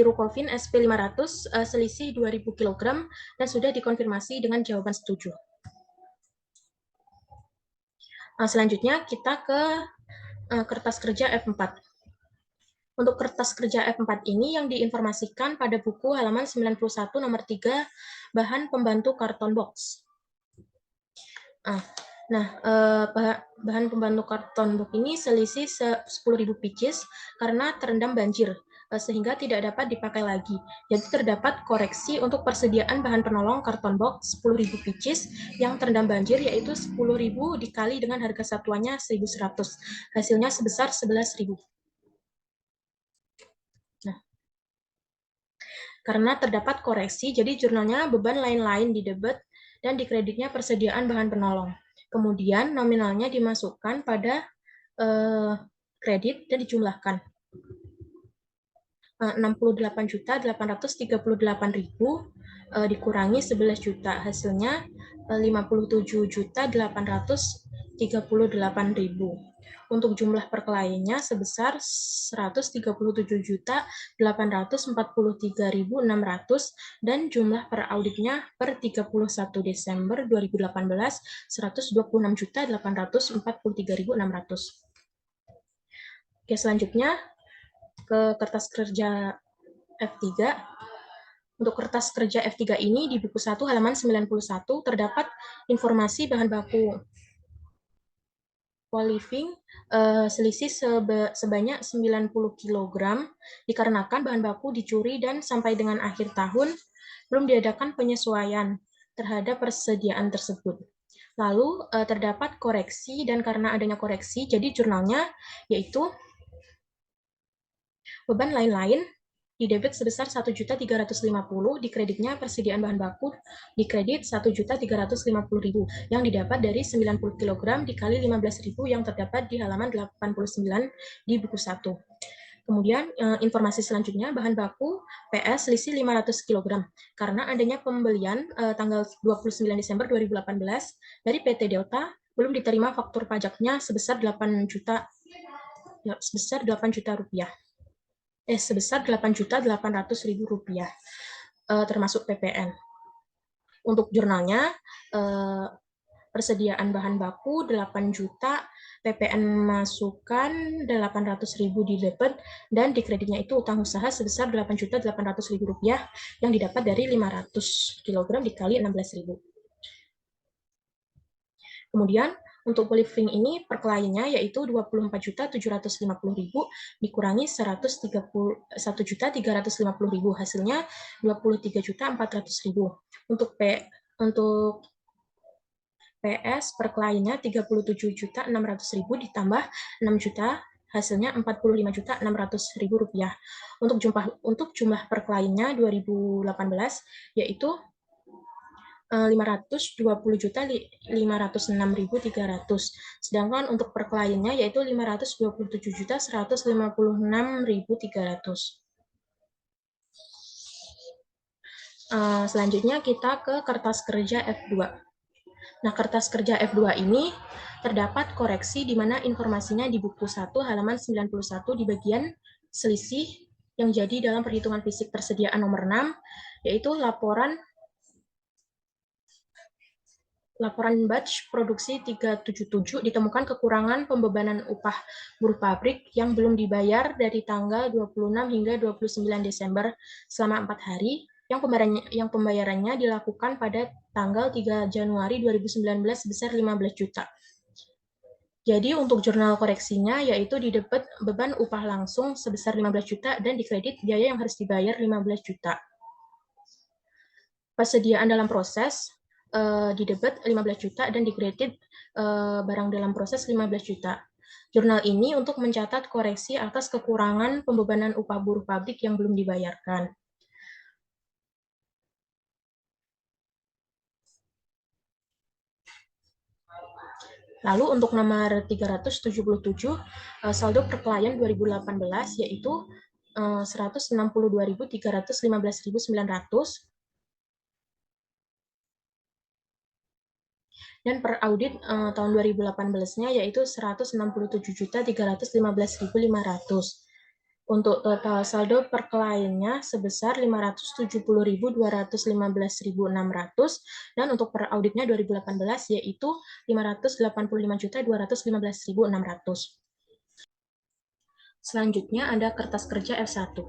Rukovin SP500 selisih 2.000 kg dan sudah dikonfirmasi dengan jawaban setuju. Selanjutnya kita ke kertas kerja F4. Untuk kertas kerja F4 ini yang diinformasikan pada buku halaman 91 nomor 3 bahan pembantu karton box. Bahan pembantu karton box ini selisih 10.000 pieces karena terendam banjir sehingga tidak dapat dipakai lagi. Jadi terdapat koreksi untuk persediaan bahan penolong karton box 10.000 pieces yang terendam banjir, yaitu 10.000 dikali dengan harga satuannya 1.100. Hasilnya sebesar 11.000. Nah, karena terdapat koreksi, jadi jurnalnya beban lain-lain di debit dan di kreditnya persediaan bahan penolong. Kemudian nominalnya dimasukkan pada kredit dan dijumlahkan. 68.838.000 dikurangi 11 juta, hasilnya 57.838.000. Untuk jumlah perkelahiannya sebesar 137.843.600 dan jumlah per auditnya per 31 Desember 2018 126.843.600. Oke, selanjutnya ke kertas kerja F3. Untuk kertas kerja F3 ini di buku 1 halaman 91 terdapat informasi bahan baku polyfilling selisih sebanyak 90 kg dikarenakan bahan baku dicuri dan sampai dengan akhir tahun belum diadakan penyesuaian terhadap persediaan tersebut. Lalu terdapat koreksi, dan karena adanya koreksi jadi jurnalnya yaitu beban lain-lain di debit sebesar 1.350.000, di kreditnya persediaan bahan baku di kredit 1.350.000 yang didapat dari 90 kg dikali 15.000 yang terdapat di halaman 89 di buku 1. Kemudian informasi selanjutnya bahan baku PS selisih 500 kg karena adanya pembelian tanggal 29 Desember 2018 dari PT Delta belum diterima faktur pajaknya sebesar 8 juta rupiah. Sebesar 8.800.000 rupiah, termasuk PPN. Untuk jurnalnya, persediaan bahan baku 8 juta, PPN masukkan 800.000 di debit, dan di kreditnya itu utang usaha sebesar 8.800.000 rupiah yang didapat dari 500 kg dikali 16.000. Kemudian untuk polyfilling ini per kliennya yaitu 24.750.000 dikurangi 131.350.000, hasilnya 23.400.000. Untuk PS per kliennya 37.600.000 ditambah 6 juta, hasilnya 45.600.000 rupiah. Untuk jumlah per kliennya 2018 yaitu 520.506.300. Sedangkan untuk per kliennya yaitu 527.156.300. Selanjutnya kita ke kertas kerja F2. Nah, kertas kerja F2 ini terdapat koreksi di mana informasinya di buku 1 halaman 91 di bagian selisih yang jadi dalam perhitungan fisik persediaan nomor 6, yaitu laporan batch produksi 377 ditemukan kekurangan pembebanan upah buruh pabrik yang belum dibayar dari tanggal 26 hingga 29 Desember selama 4 hari, yang pembayarannya dilakukan pada tanggal 3 Januari 2019 sebesar 15 juta. Jadi untuk jurnal koreksinya yaitu di debit beban upah langsung sebesar 15 juta dan dikredit biaya yang harus dibayar 15 juta. Persediaan dalam proses di debit 15 juta dan dikredit barang dalam proses 15 juta. Jurnal ini untuk mencatat koreksi atas kekurangan pembebanan upah buruh pabrik yang belum dibayarkan. Lalu untuk nomor 377, saldo per klien 2018 yaitu 162.315.900 dan per audit tahun 2018-nya yaitu 167.315.500. Untuk total saldo per kliennya sebesar 570.215.600 dan untuk per auditnya 2018 yaitu 585.215.600. Selanjutnya ada kertas kerja F1.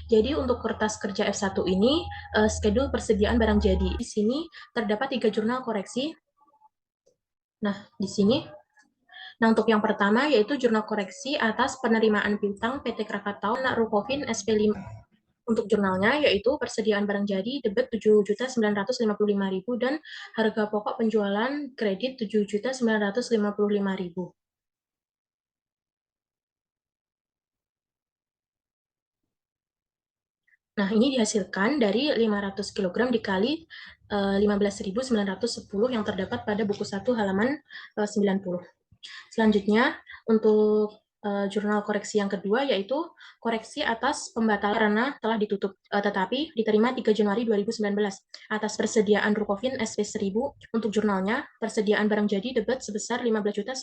Jadi untuk kertas kerja F1 ini schedule persediaan barang jadi. Di sini terdapat 3 jurnal koreksi. Nah, di sini untuk yang pertama yaitu jurnal koreksi atas penerimaan piutang PT Krakatau Rukovin SP5. Untuk jurnalnya yaitu persediaan barang jadi debit 7.955.000 dan harga pokok penjualan kredit 7.955.000. Nah, ini dihasilkan dari 500 kg dikali 15.910 yang terdapat pada buku 1 halaman 90. Selanjutnya, untuk jurnal koreksi yang kedua yaitu koreksi atas pembatalan karena telah ditutup tetapi diterima 3 Januari 2019 atas persediaan Rukovin SP1000 untuk jurnalnya persediaan barang jadi debit sebesar 15.910.000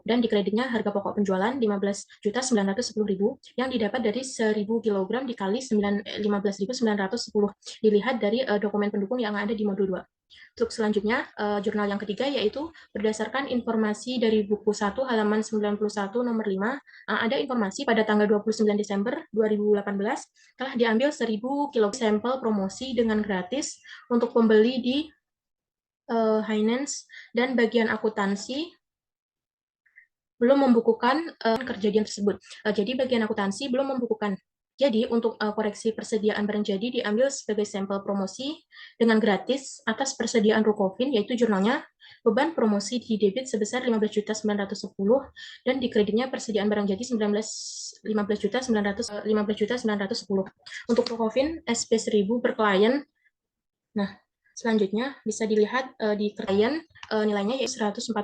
dan dikreditnya harga pokok penjualan 15.910.000 yang didapat dari 1.000 kg dikali 15.910 dilihat dari dokumen pendukung yang ada di modul 2. Untuk selanjutnya, jurnal yang ketiga yaitu berdasarkan informasi dari buku 1 halaman 91 nomor 5, ada informasi pada tanggal 29 Desember 2018 telah diambil 1.000 kg sampel promosi dengan gratis untuk pembeli di finance dan bagian akuntansi belum membukukan kejadian tersebut. Jadi bagian akuntansi belum membukukan. Jadi untuk koreksi persediaan barang jadi diambil sebagai sampel promosi dengan gratis atas persediaan Rukovin yaitu jurnalnya beban promosi di debit sebesar 15.910 dan di kreditnya persediaan barang jadi 15.910. Untuk Rukovin SP1000 per klien. Nah, selanjutnya bisa dilihat di klien nilainya yaitu 140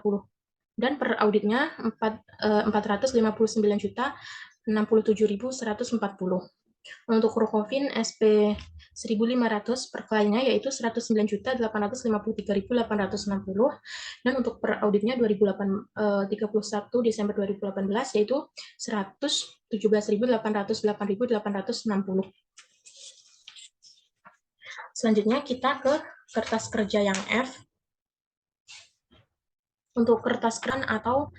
dan per auditnya 459.067.140. Untuk Rukovin SP 1.500 per kliennya yaitu 109.853.860 dan untuk per auditnya 31 Desember 2018 yaitu 117.808.860. Selanjutnya kita ke kertas kerja yang F. Untuk kertas keran atau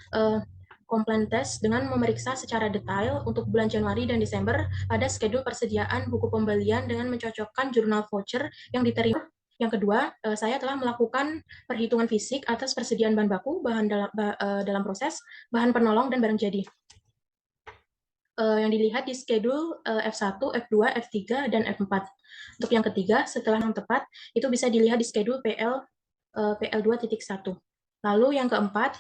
komplain test dengan memeriksa secara detail untuk bulan Januari dan Desember pada schedule persediaan buku pembelian dengan mencocokkan jurnal voucher yang diterima. Yang kedua, saya telah melakukan perhitungan fisik atas persediaan bahan baku, bahan dalam proses, bahan penolong, dan barang jadi. Yang dilihat di schedule F1, F2, F3, dan F4. Untuk yang ketiga, setelah yang tepat, itu bisa dilihat di schedule PL2.1. Lalu yang keempat,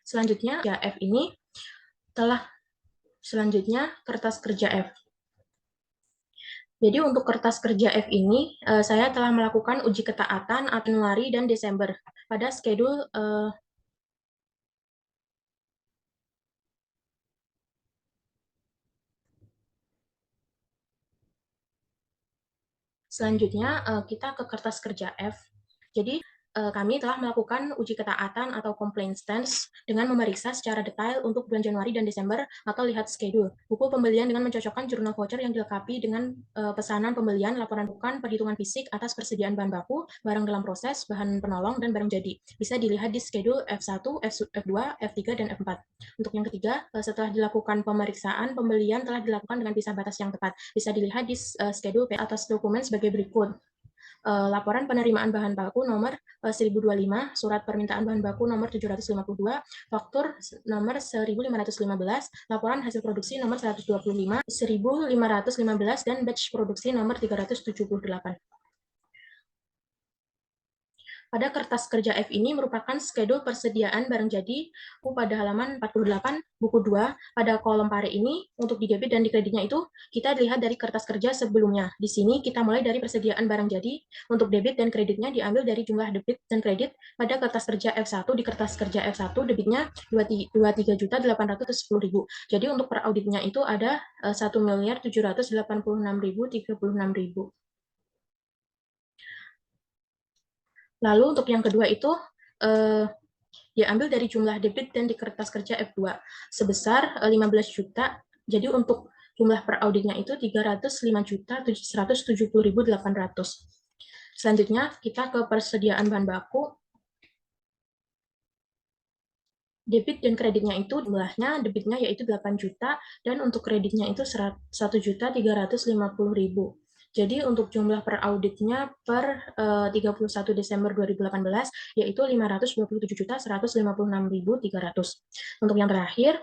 selanjutnya ya F ini telah selanjutnya kertas kerja F. Jadi untuk kertas kerja F ini saya telah melakukan uji ketaatan Januari dan Desember pada schedule Selanjutnya, kita ke kertas kerja F. Jadi, kami telah melakukan uji ketaatan atau complaint stance dengan memeriksa secara detail untuk bulan Januari dan Desember atau lihat schedule, buku pembelian dengan mencocokkan jurnal voucher yang dilengkapi dengan pesanan pembelian, laporan bukan, perhitungan fisik atas persediaan bahan baku, barang dalam proses, bahan penolong, dan barang jadi. Bisa dilihat di schedule F1, F2, F3, dan F4. Untuk yang ketiga, setelah dilakukan pemeriksaan, pembelian telah dilakukan dengan pisah batas yang tepat. Bisa dilihat di schedule atas dokumen sebagai berikut. Laporan penerimaan bahan baku nomor 1025, surat permintaan bahan baku nomor 752, faktur nomor 1515, laporan hasil produksi nomor 125, 1515, dan batch produksi nomor 378. Pada kertas kerja F ini merupakan schedule persediaan barang jadi pada halaman 48, buku 2. Pada kolom pare ini, untuk di debit dan di kreditnya itu, kita lihat dari kertas kerja sebelumnya. Di sini kita mulai dari persediaan barang jadi, untuk debit dan kreditnya diambil dari jumlah debit dan kredit. Pada kertas kerja F1, di kertas kerja F1, debitnya 23.810.000. Jadi untuk per auditnya itu ada 1.786.036.036. Lalu untuk yang kedua itu diambil dari jumlah debit dan di kertas kerja F2 sebesar 15 juta. Jadi untuk jumlah per auditnya itu 305.170.800. Selanjutnya kita ke persediaan bahan baku. Debit dan kreditnya itu jumlahnya, debitnya yaitu 8 juta dan untuk kreditnya itu 1.350.000. Jadi untuk jumlah per auditnya per 31 Desember 2018 yaitu 527.156.300. Untuk yang terakhir,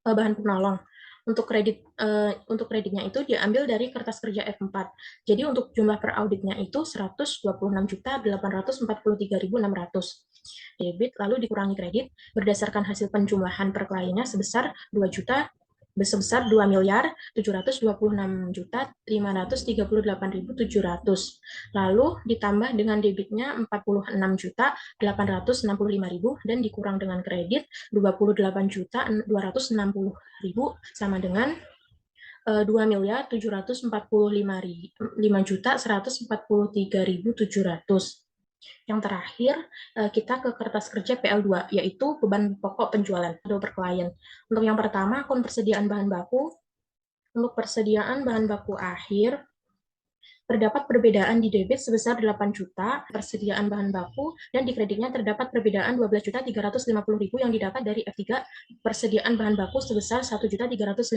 bahan penolong. Untuk kreditnya itu diambil dari kertas kerja F4. Jadi untuk jumlah per auditnya itu 126.843.600. Debit lalu dikurangi kredit berdasarkan hasil penjumlahan per kliennya sebesar 2 juta sebesar 2.726.538.700. Lalu ditambah dengan debitnya 46.865.000 dan dikurang dengan kredit 28.260.000 sama dengan 2.745.143.700. Yang terakhir, kita ke kertas kerja PL2, yaitu beban pokok penjualan per klien. Untuk yang pertama, akun persediaan bahan baku. Untuk persediaan bahan baku akhir, terdapat perbedaan di debit sebesar 8 juta persediaan bahan baku dan di kreditnya terdapat perbedaan 12.350.000 yang didapat dari F3 persediaan bahan baku sebesar 1.350.000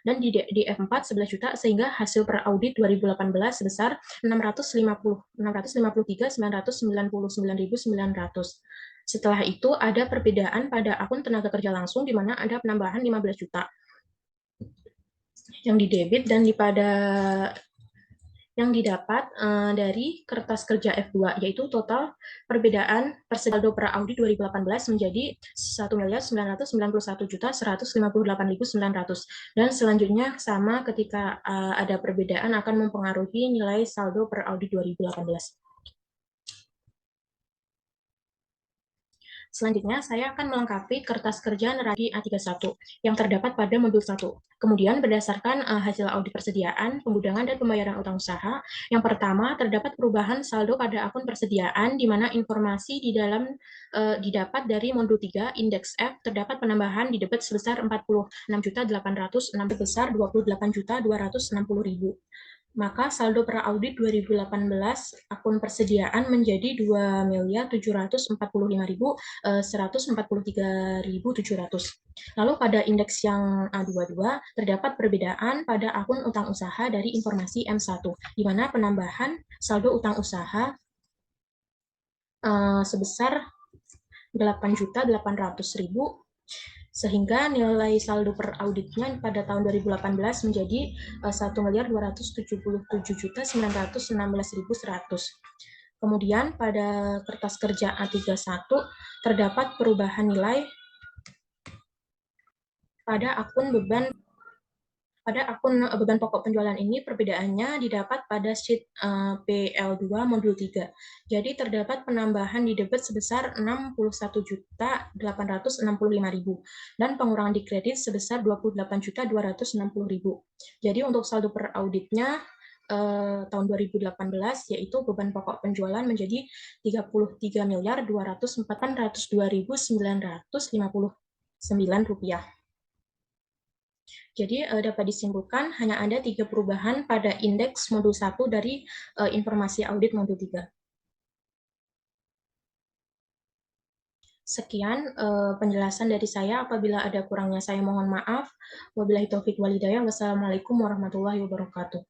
dan di F4 11 juta sehingga hasil per audit 2018 sebesar 653.999.900. Setelah itu ada perbedaan pada akun tenaga kerja langsung di mana ada penambahan 15 juta yang di debit dan pada yang didapat dari kertas kerja F2, yaitu total perbedaan saldo per audit 2018 menjadi 1.991.158.900. Dan selanjutnya sama ketika ada perbedaan akan mempengaruhi nilai saldo per audit 2018. Selanjutnya, saya akan melengkapi kertas kerja neraca A31 yang terdapat pada modul 1. Kemudian, berdasarkan hasil audit persediaan, penggudangan, dan pembayaran utang usaha, yang pertama, terdapat perubahan saldo pada akun persediaan, di mana informasi di dalam didapat dari modul 3, indeks F, terdapat penambahan di debit sebesar 46.806 sebesar 28.260.000. Maka saldo per audit 2018 akun persediaan menjadi 2.745.143.700. Lalu pada indeks yang A22 terdapat perbedaan pada akun utang usaha dari informasi M1, di mana penambahan saldo utang usaha sebesar 8.800.000 sehingga nilai saldo per auditnya pada tahun 2018 menjadi 1.277.916.100. Kemudian pada kertas kerja A31 terdapat perubahan nilai pada akun beban pokok penjualan ini. Perbedaannya didapat pada sheet PL2 modul 3. Jadi terdapat penambahan di debit sebesar 61.865.000 dan pengurangan di kredit sebesar 28.260.000. Jadi untuk saldo per auditnya tahun 2018, yaitu beban pokok penjualan menjadi 33.204.959 rupiah. Jadi dapat disimpulkan hanya ada 3 perubahan pada indeks modul 1 dari informasi audit modul 3. Sekian penjelasan dari saya. Apabila ada kurangnya saya mohon maaf. Wabillahi taufiq walhidayah. Wassalamualaikum warahmatullahi wabarakatuh.